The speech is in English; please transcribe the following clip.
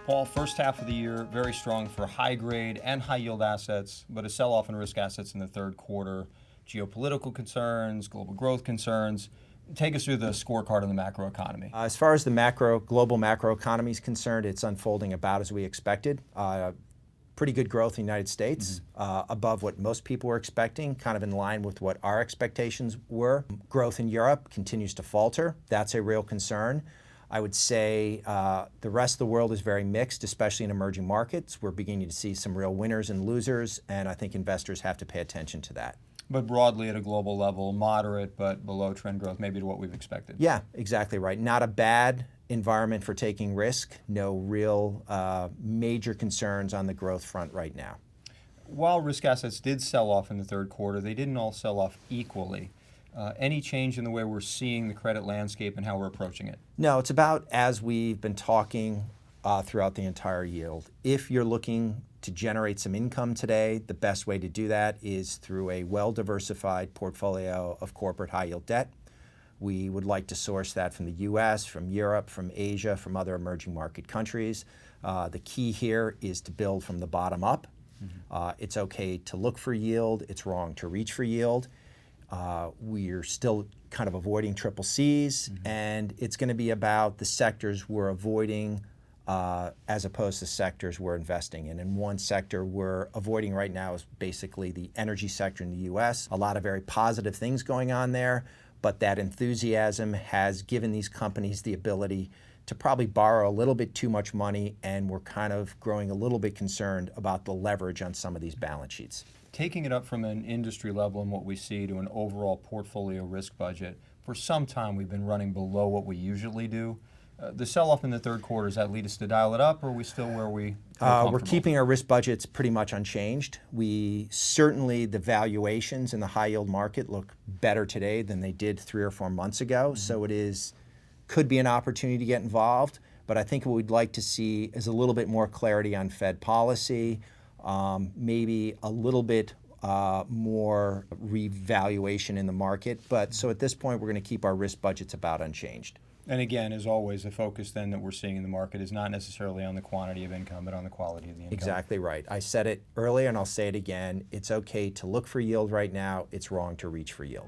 Paul, first half of the year, very strong for high grade and high yield assets, but a sell off in risk assets in the third quarter. Geopolitical concerns, global growth concerns. Take us through the scorecard on the macroeconomy. As far as the global macroeconomy is concerned, it's unfolding about as we expected. Pretty good growth in the United States, above what most people were expecting, kind of in line with what our expectations were. Growth in Europe continues to falter. That's a real concern. I would say the rest of the world is very mixed, especially in emerging markets. We're beginning to see some real winners and losers, and I think investors have to pay attention to that. But broadly at a global level, moderate but below trend growth, maybe to what we've expected. Yeah, exactly right. Not a bad environment for taking risk. No real major concerns on the growth front right now. While risk assets did sell off in the third quarter, they didn't all sell off equally. Any change in the way we're seeing the credit landscape and how we're approaching it? No, it's about as we've been talking throughout the entire yield. If you're looking to generate some income today, the best way to do that is through a well-diversified portfolio of corporate high-yield debt. We would like to source that from the US, from Europe, from Asia, from other emerging market countries. The key here is to build from the bottom up. It's okay to look for yield. It's wrong to reach for yield. We're still kind of avoiding triple Cs, and it's going to be about the sectors we're avoiding as opposed to sectors we're investing in. And one sector we're avoiding right now is basically the energy sector in the US. A lot of very positive things going on there, but that enthusiasm has given these companies the ability to probably borrow a little bit too much money, and we're kind of growing a little bit concerned about the leverage on some of these balance sheets. Taking it up from an industry level and what we see to an overall portfolio risk budget, for some time we've been running below what we usually do. The sell-off in the third quarter, does that lead us to dial it up, or are we still where we feel We're keeping our risk budgets pretty much unchanged. Certainly the valuations in the high yield market look better today than they did 3 or 4 months ago. So could be an opportunity to get involved, but I think what we'd like to see is a little bit more clarity on Fed policy, maybe a little bit more revaluation in the market. But so at this point, we're going to keep our risk budgets about unchanged. And again, as always, the focus then that we're seeing in the market is not necessarily on the quantity of income, but on the quality of the income. Exactly right. I said it earlier and I'll say it again. It's okay to look for yield right now. It's wrong to reach for yield.